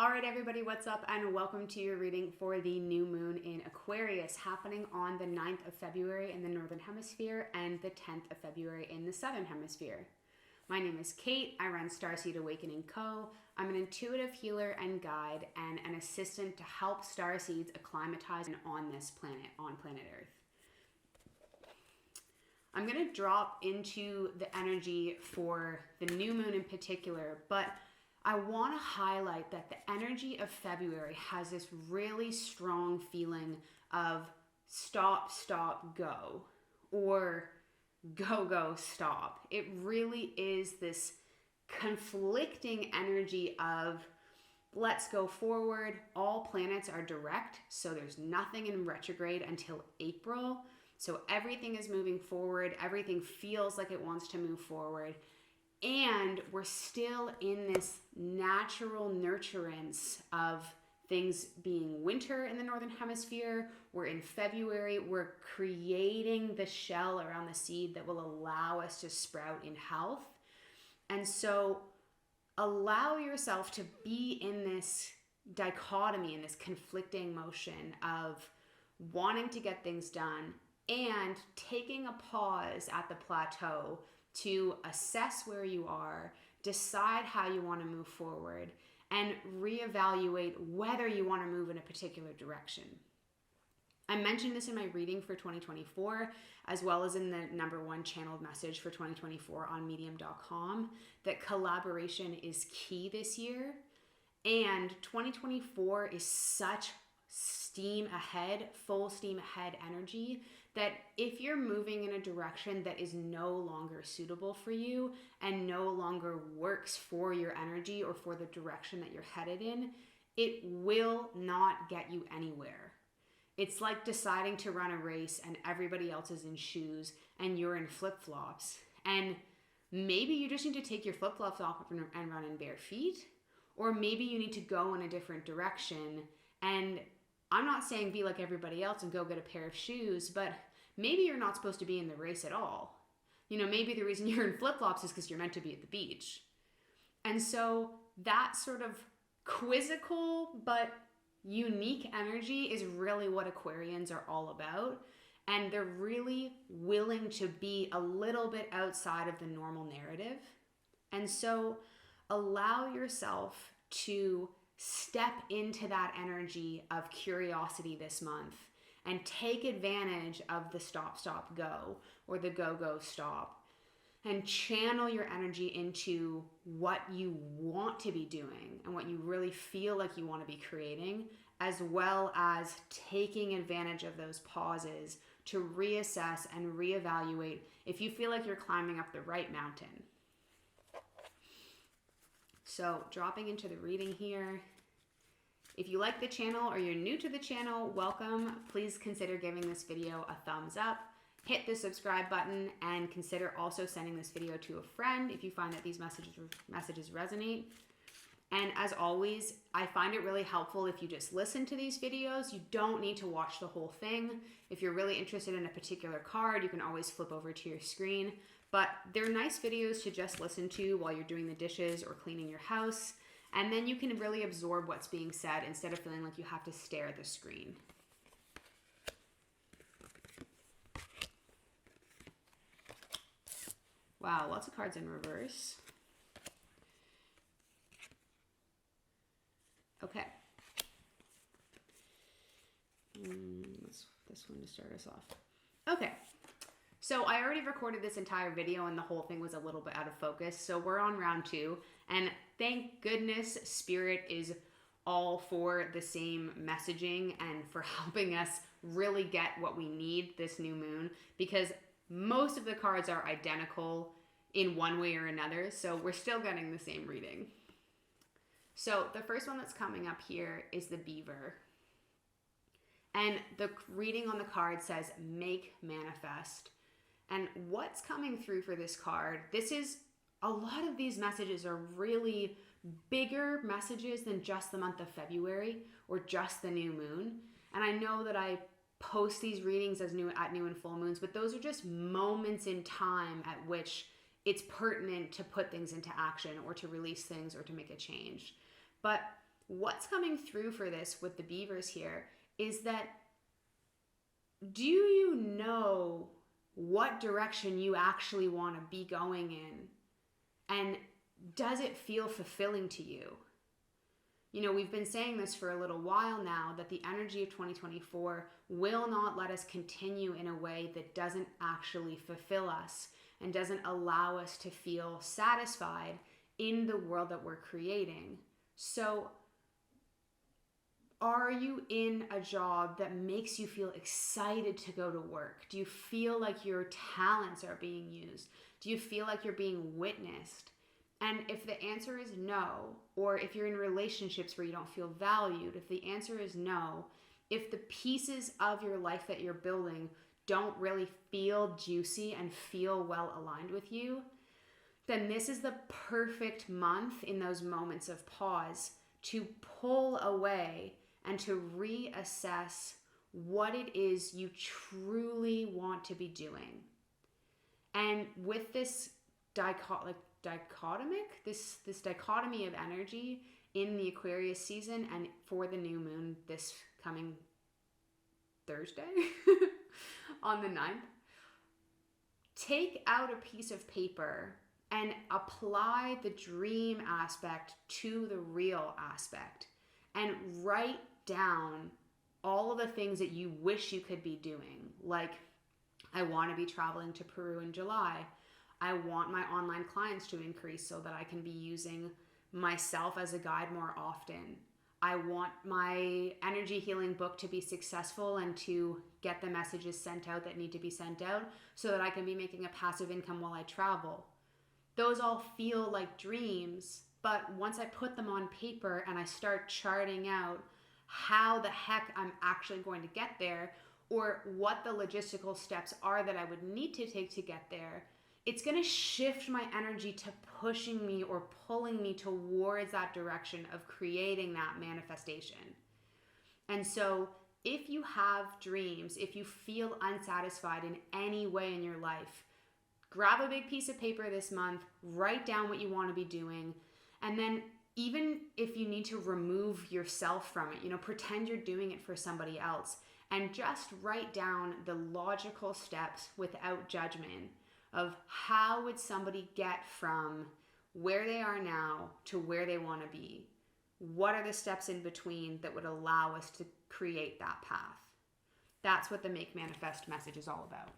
All right, everybody, what's up? And welcome to your reading for the new moon in Aquarius, happening on the 9th of February in the Northern Hemisphere and the 10th of February in the Southern Hemisphere. My name is Kate. I run Starseed Awakening Co. I'm an intuitive healer and guide and an assistant to help starseeds acclimatize on this planet, on planet Earth. I'm going to drop into the energy for the new moon in particular, but I want to highlight that the energy of February has this really strong feeling of stop, stop, go, or go, go, stop. It really is this conflicting energy of let's go forward. All planets are direct, so there's nothing in retrograde until April. So everything is moving forward. Everything feels like it wants to move forward. And we're still in this natural nurturance of things being winter in the Northern Hemisphere. We're in February. We're creating the shell around the seed that will allow us to sprout in health. And so allow yourself to be in this dichotomy, in this conflicting motion of wanting to get things done and taking a pause at the plateau to assess where you are, decide how you want to move forward, and reevaluate whether you want to move in a particular direction. I mentioned this in my reading for 2024, as well as in the #1 channeled message for 2024 on medium.com, that collaboration is key this year. And 2024 is such steam ahead, full steam ahead energy that if you're moving in a direction that is no longer suitable for you and no longer works for your energy or for the direction that you're headed in, it will not get you anywhere. It's like deciding to run a race and everybody else is in shoes and you're in flip-flops. And maybe you just need to take your flip-flops off and run in bare feet, or maybe you need to go in a different direction. And I'm not saying be like everybody else and go get a pair of shoes, but maybe you're not supposed to be in the race at all. Maybe the reason you're in flip-flops is because you're meant to be at the beach. And so that sort of quizzical but unique energy is really what Aquarians are all about. And they're really willing to be a little bit outside of the normal narrative. And so allow yourself to step into that energy of curiosity this month and take advantage of the stop, stop, go, or the go, go, stop, and channel your energy into what you want to be doing and what you really feel like you want to be creating, as well as taking advantage of those pauses to reassess and reevaluate if you feel like you're climbing up the right mountain. So dropping into the reading here. If you like the channel or you're new to the channel, welcome. Please consider giving this video a thumbs up. Hit the subscribe button and consider also sending this video to a friend if you find that these messages resonate. And as always, I find it really helpful if you just listen to these videos. You don't need to watch the whole thing. If you're really interested in a particular card, you can always flip over to your screen. But they're nice videos to just listen to while you're doing the dishes or cleaning your house. And then you can really absorb what's being said instead of feeling like you have to stare at the screen. Wow, lots of cards in reverse. Okay. This one to start us off. Okay. So I already recorded this entire video and the whole thing was a little bit out of focus. So we're on round 2 and thank goodness Spirit is all for the same messaging and for helping us really get what we need this new moon, because most of the cards are identical in one way or another. So we're still getting the same reading. So the first one that's coming up here is the beaver. And the reading on the card says, make manifest. And what's coming through for this card, a lot of these messages are really bigger messages than just the month of February or just the new moon. And I know that I post these readings at new and full moons, but those are just moments in time at which it's pertinent to put things into action or to release things or to make a change. But what's coming through for this with the beavers here is that, do you know what direction you actually want to be going in? And does it feel fulfilling to you? You know, we've been saying this for a little while now, that the energy of 2024 will not let us continue in a way that doesn't actually fulfill us and doesn't allow us to feel satisfied in the world that we're creating. So, are you in a job that makes you feel excited to go to work? Do you feel like your talents are being used? Do you feel like you're being witnessed? And if the answer is no, or if you're in relationships where you don't feel valued, if the answer is no, if the pieces of your life that you're building don't really feel juicy and feel well aligned with you, then this is the perfect month in those moments of pause to pull away and to reassess what it is you truly want to be doing. And with this dichotomy of energy in the Aquarius season and for the new moon this coming Thursday on the 9th, take out a piece of paper and apply the dream aspect to the real aspect and write down all of the things that you wish you could be doing. Like, I want to be traveling to Peru in July. I want my online clients to increase so that I can be using myself as a guide more often. I want my energy healing book to be successful and to get the messages sent out that need to be sent out so that I can be making a passive income while I travel. Those all feel like dreams, but once I put them on paper and I start charting out how the heck I'm actually going to get there, or what the logistical steps are that I would need to take to get there, it's going to shift my energy to pushing me or pulling me towards that direction of creating that manifestation. And so if you have dreams, if you feel unsatisfied in any way in your life, grab a big piece of paper this month, write down what you want to be doing, and then even if you need to remove yourself from it, pretend you're doing it for somebody else, and just write down the logical steps without judgment of how would somebody get from where they are now to where they want to be. What are the steps in between that would allow us to create that path? That's what the Make Manifest message is all about.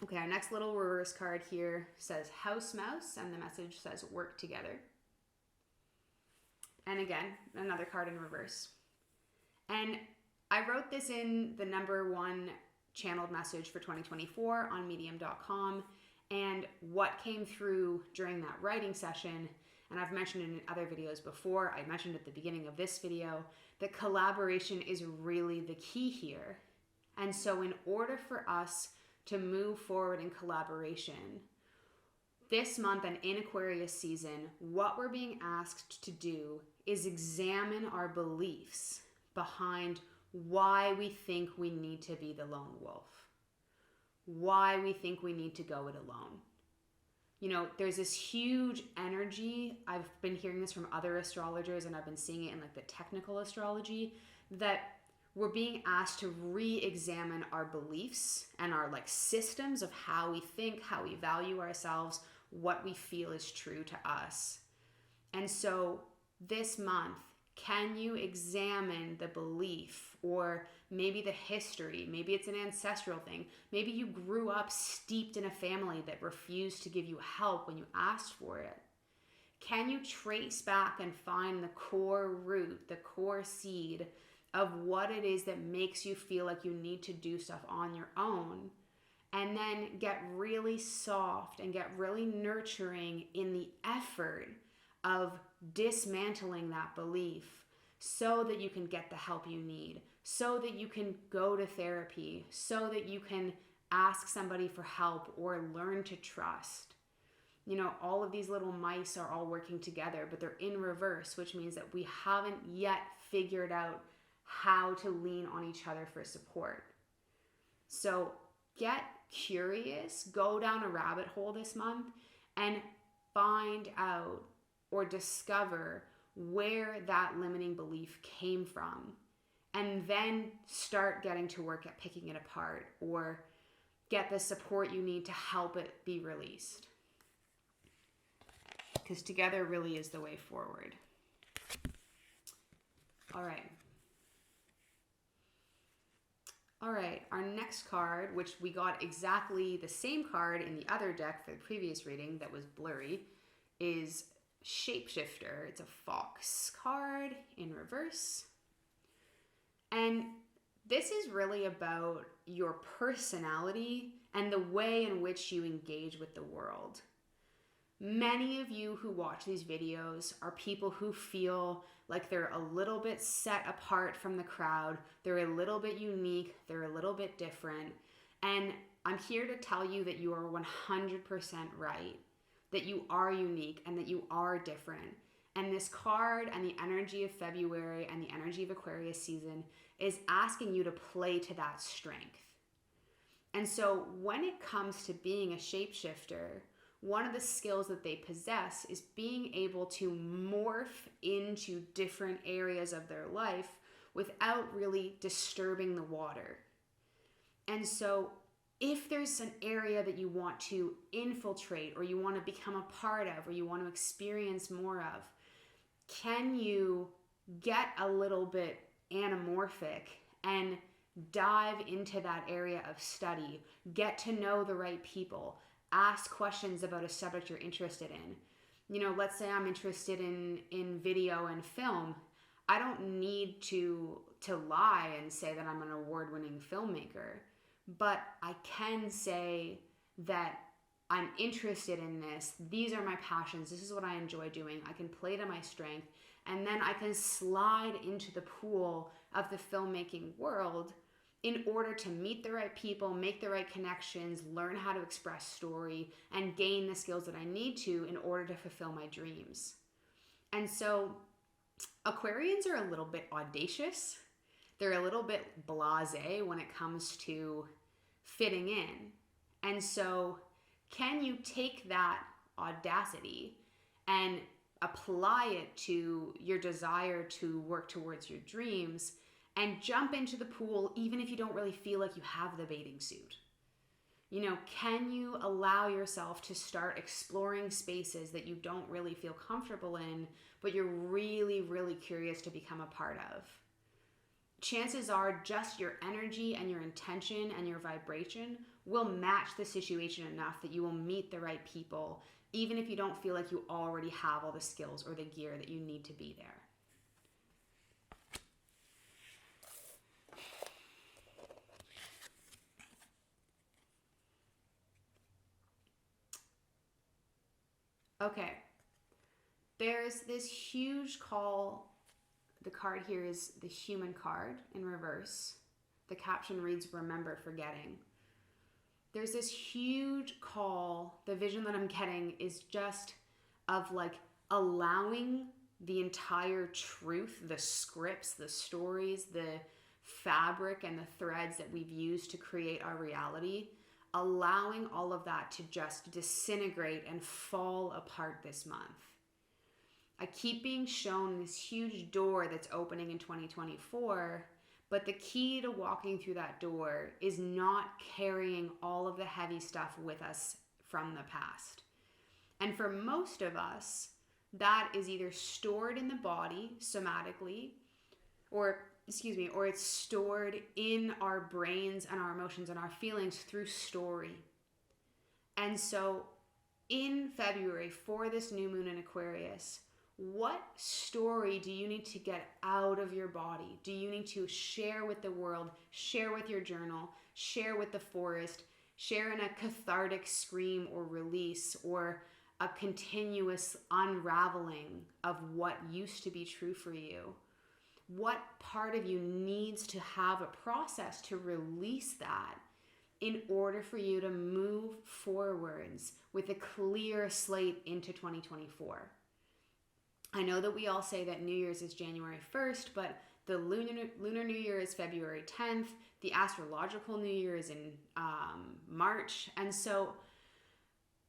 Okay, our next little reverse card here says House Mouse, and the message says work together. And again, another card in reverse. And I wrote this in the number 1 channeled message for 2024 on medium.com. And what came through during that writing session, and I've mentioned it in other videos before, I mentioned at the beginning of this video, that collaboration is really the key here. And so in order for us to move forward in collaboration, this month and in Aquarius season, what we're being asked to do is examine our beliefs behind why we think we need to be the lone wolf, why we think we need to go it alone. There's this huge energy. I've been hearing this from other astrologers, and I've been seeing it in the technical astrology, that we're being asked to re-examine our beliefs and our systems of how we think, how we value ourselves, what we feel is true to us. And so this month, can you examine the belief, or maybe the history? Maybe it's an ancestral thing. Maybe you grew up steeped in a family that refused to give you help when you asked for it. Can you trace back and find the core root, the core seed of what it is that makes you feel like you need to do stuff on your own, and then get really soft and get really nurturing in the effort of dismantling that belief so that you can get the help you need, so that you can go to therapy, so that you can ask somebody for help or learn to trust. All of these little mice are all working together, but they're in reverse, which means that we haven't yet figured out how to lean on each other for support. So get curious, go down a rabbit hole this month, and find out or discover where that limiting belief came from, and then start getting to work at picking it apart or get the support you need to help it be released. Because together really is the way forward. All right, our next card, which we got exactly the same card in the other deck for the previous reading that was blurry, is Shapeshifter. It's a fox card in reverse. And this is really about your personality and the way in which you engage with the world. Many of you who watch these videos are people who feel like they're a little bit set apart from the crowd. They're a little bit unique. They're a little bit different. And I'm here to tell you that you are 100% right, that you are unique and that you are different. And this card and the energy of February and the energy of Aquarius season is asking you to play to that strength. And so when it comes to being a shapeshifter, one of the skills that they possess is being able to morph into different areas of their life without really disturbing the water. And so if there's an area that you want to infiltrate or you want to become a part of or you want to experience more of, can you get a little bit anamorphic and dive into that area of study, get to know the right people, ask questions about a subject you're interested in. You know, let's say I'm interested in video and film. I don't need to lie and say that I'm an award-winning filmmaker, but I can say that I'm interested in this. These are my passions. This is what I enjoy doing. I can play to my strength, and then I can slide into the pool of the filmmaking world in order to meet the right people, make the right connections, learn how to express story, and gain the skills that I need to in order to fulfill my dreams. And so Aquarians are a little bit audacious. They're a little bit blasé when it comes to fitting in. And so can you take that audacity and apply it to your desire to work towards your dreams and jump into the pool even if you don't really feel like you have the bathing suit? You know, can you allow yourself to start exploring spaces that you don't really feel comfortable in, but you're really, really curious to become a part of? Chances are just your energy and your intention and your vibration will match the situation enough that you will meet the right people, even if you don't feel like you already have all the skills or the gear that you need to be there. Okay, there's this huge call. The card here is the Human card in reverse. The caption reads, "Remember forgetting." There's this huge call. The vision that I'm getting is just of like allowing the entire truth, the scripts, the stories, the fabric and the threads that we've used to create our reality, allowing all of that to just disintegrate and fall apart this month. I keep being shown this huge door that's opening in 2024, but the key to walking through that door is not carrying all of the heavy stuff with us from the past. And for most of us, that is either stored in the body somatically, or it's stored in our brains and our emotions and our feelings through story. And so in February, for this new moon in Aquarius, what story do you need to get out of your body? Do you need to share with the world, share with your journal, share with the forest, share in a cathartic scream or release, or a continuous unraveling of what used to be true for you? What part of you needs to have a process to release that in order for you to move forwards with a clear slate into 2024? I know that we all say that New Year's is January 1st, but the lunar New Year is February 10th. The astrological New Year is in March. And so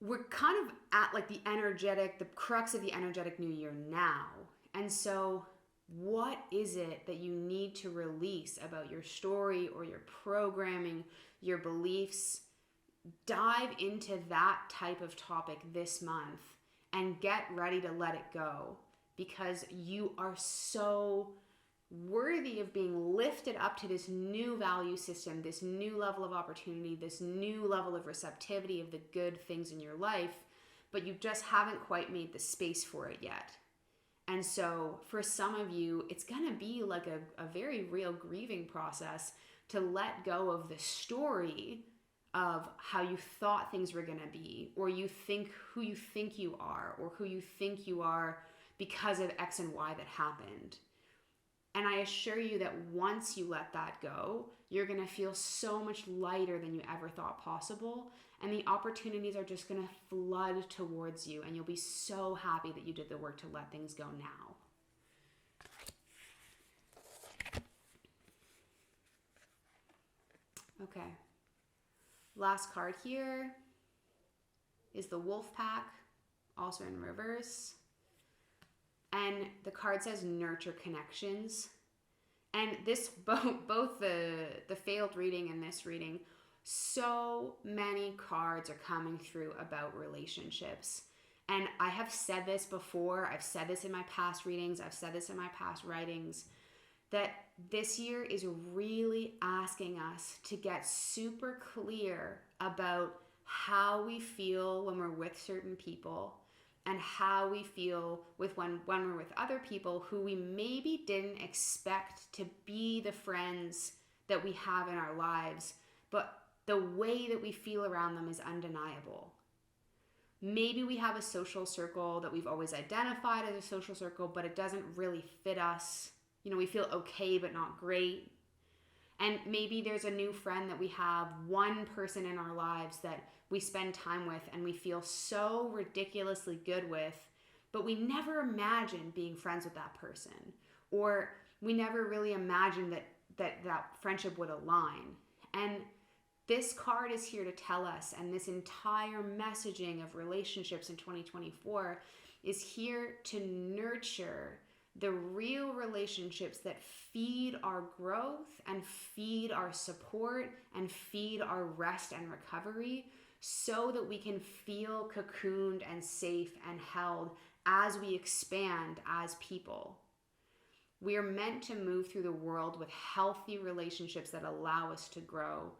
we're kind of at like the crux of the energetic new year now. And so what is it that you need to release about your story or your programming, your beliefs? Dive into that type of topic this month and get ready to let it go, because you are so worthy of being lifted up to this new value system, this new level of opportunity, this new level of receptivity of the good things in your life, but you just haven't quite made the space for it yet. And so for some of you, it's going to be like a very real grieving process to let go of the story of how you thought things were going to be, or you think who you think you are, or who you think you are because of X and Y that happened. And I assure you that once you let that go, you're going to feel so much lighter than you ever thought possible. And the opportunities are just going to flood towards you. And you'll be so happy that you did the work to let things go now. Okay. Last card here is the Wolf Pack, also in reverse. And the card says nurture connections. And this, both the failed reading and this reading, so many cards are coming through about relationships. And I have said this before. I've said this in my past readings. I've said this in my past writings, that this year is really asking us to get super clear about how we feel when we're with certain people, and how we feel with when we're with other people who we maybe didn't expect to be the friends that we have in our lives, but the way that we feel around them is undeniable. Maybe we have a social circle that we've always identified as a social circle, but it doesn't really fit us. You know, we feel okay, but not great. And maybe there's a new friend that we have, one person in our lives that we spend time with and we feel so ridiculously good with, but we never imagined being friends with that person. Or we never really imagined that friendship would align. And this card is here to tell us, and this entire messaging of relationships in 2024 is here to nurture the real relationships that feed our growth and feed our support and feed our rest and recovery, so that we can feel cocooned and safe and held as we expand as people. We are meant to move through the world with healthy relationships that allow us to grow.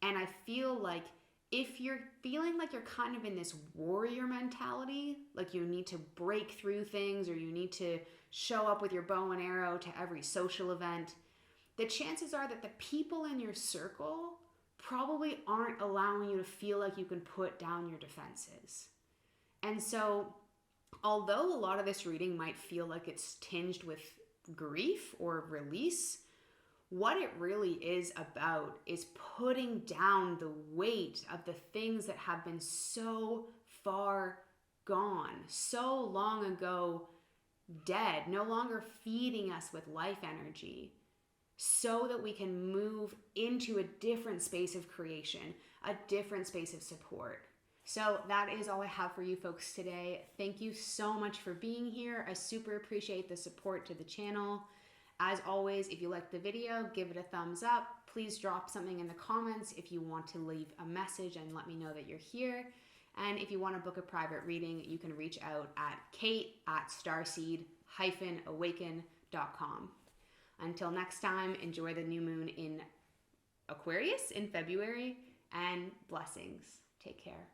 And I feel like if you're feeling like you're kind of in this warrior mentality, like you need to break through things, or you need to show up with your bow and arrow to every social event, the chances are that the people in your circle probably aren't allowing you to feel like you can put down your defenses. And so, although a lot of this reading might feel like it's tinged with grief or release, what it really is about is putting down the weight of the things that have been so far gone, so long ago dead, no longer feeding us with life energy, so that we can move into a different space of creation, a different space of support. So that is all I have for you folks today. Thank you so much for being here. I super appreciate the support to the channel. As always, if you liked the video, give it a thumbs up. Please drop something in the comments if you want to leave a message and let me know that you're here. And if you want to book a private reading, you can reach out at kate@starseed-awaken.com. Until next time, enjoy the new moon in Aquarius in February, and blessings. Take care.